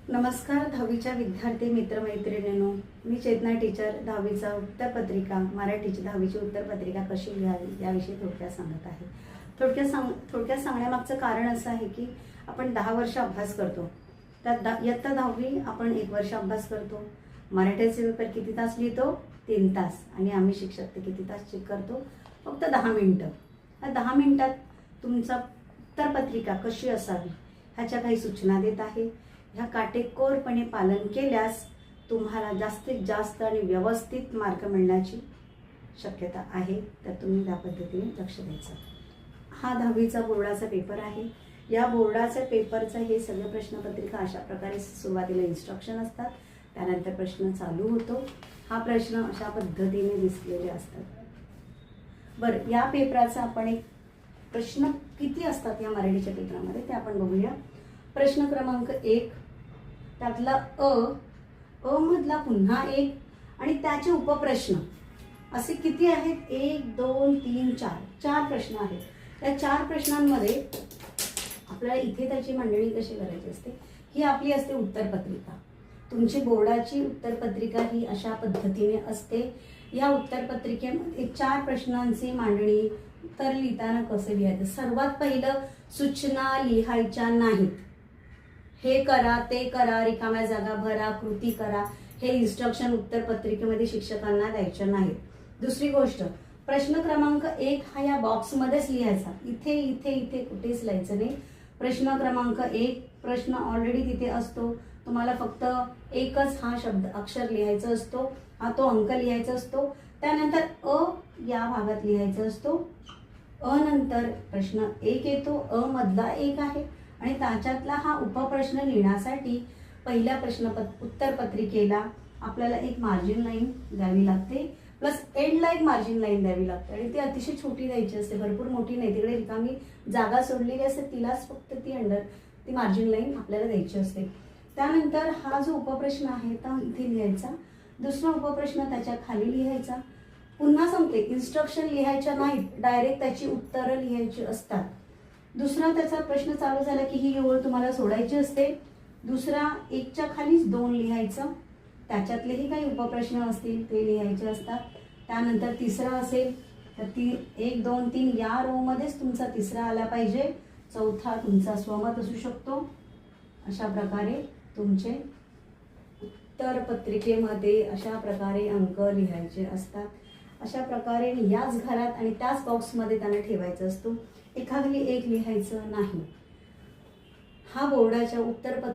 नमस्कार दहावीच्या विद्यार्थी मित्रमैत्रिणींनो, मी चेतना टीचर दहावीचा उत्तरपत्रिका मराठीची दहावीची उत्तरपत्रिका कशी लिहावी याविषयी थोडक्यात सांगत आहे। थोडक्यात सांगण्यामागचं कारण असं आहे की आपण 10 वर्ष अभ्यास करतो, त्यात इयत्ता 10वी आपण 1 वर्ष अभ्यास करतो। मराठीचे पेपर किती तास लिहितो? 3 तास। आणि आम्ही शिक्षक ते किती तास चेक करतो? फक्त 10 मिनिटं। या 10 मिनिटात तुमचा उत्तरपत्रिका कशी असावी ह्याच्या काही सूचना देत आहे। ह्या काटेकोरपणे पालन केल्यास तुम्हाला जास्तीत जास्त आणि व्यवस्थित मार्क मिळण्याची शक्यता आहे, तर तुम्ही त्या पद्धतीने लक्ष द्यायचं। हा 10वीचा बोर्डाचा पेपर आहे। या बोर्डाच्या पेपरचा हे सगळे प्रश्नपत्रिका अशा प्रकारे सुरुवातीला इन्स्ट्रक्शन असतात, त्यानंतर प्रश्न चालू होतो। हा प्रश्न अशा पद्धतीने दिसलेले असतात। बरं, या पेपराचा आपण एक प्रश्न किती असतात या मराठीच्या पेपरामध्ये ते आपण बघूया। प्रश्न क्रमांक 1 त्यातला अ मधला पुन्हा 1 आणि त्याचे उपप्रश्न असे किती आहेत? 1 2 3 4 4 प्रश्न आहेत। या 4 प्रश्नांमध्ये आपल्याला इथे त्याची मांडणी कशी करायची असते, ही आपली असते उत्तरपत्रिका। तुमची बोर्डाची उत्तरपत्रिका ही अशा पद्धतीने असते। या उत्तरपत्रिकेमध्ये 4 प्रश्नांची मांडणी उत्तर लिहिताना कसं लिहायचं? सर्वात पहिलं सूचना लिहायच्या नाहीत। हे करा ते करा, रिकाम्या जागा भरा, कृती करा, हे इन्स्ट्रक्शन उत्तरपत्रिकेमध्ये शिक्षकांना द्यायचे नाहीत। दुसरी गोष्ट, प्रश्न क्रमांक 1 हा या बॉक्समध्येच लिहायचा, इथे इथे इथे कुठेच लिहायचं नाही। प्रश्न क्रमांक 1 प्रश्न ऑलरेडी तिथे असतो, तुम्हाला फक्त एकच हा शब्द अक्षर लिहायचा असतो, हा तो अंक लिहायचा असतो। त्यानंतर अ या भागात लिहायचा असतो। अ नंतर प्रश्न 1 येतो, अ मधला 1 आहे आणि त्याच्यातला हा उपप्रश्न लिहिण्यासाठी पहिल्या उत्तरपत्रिकेला आपल्याला एक मार्जिन लाईन द्यावी लागते, प्लस एंडला एक मार्जिन लाईन द्यावी लागते आणि ती अतिशय छोटी द्यायची असते, भरपूर मोठी नाही। तिकडे रिकामी जागा सोडलेली असते, तिलाच फक्त ती मार्जिन लाईन आपल्याला द्यायची असते। त्यानंतर हा जो उपप्रश्न आहे तो इथे लिहायचा, दुसरा उपप्रश्न त्याच्या खाली लिहायचा। पुन्हा सांगते, इन्स्ट्रक्शन लिहायच्या नाहीत, डायरेक्ट त्याची उत्तरं लिहायची असतात। दुसरा त्याचा प्रश्न चालू झाला की ही ओळ तुम्हाला सोडायची असते। दुसरा 1च्या खालीच 2 लिहायचं, त्याच्यातलेही काही उपप्रश्न असतील ते लिहायचे असतात। त्यानंतर तिसरा असेल तर 1 2 3 या रो मध्येच तुमचा तिसरा आला पाहिजे। चौथा तुमचा स्वमत असू शकतो। अशा प्रकारे तुमचे उत्तरपत्रिकेमध्ये अशा प्रकारे अंक लिहायचे असतात। अशा प्रकारे याच घरात आणि त्याच बॉक्समध्ये त्यांना ठेवायचं असतो, एकाखाली एक लिहायचं नाही। हा बोर्डाच्या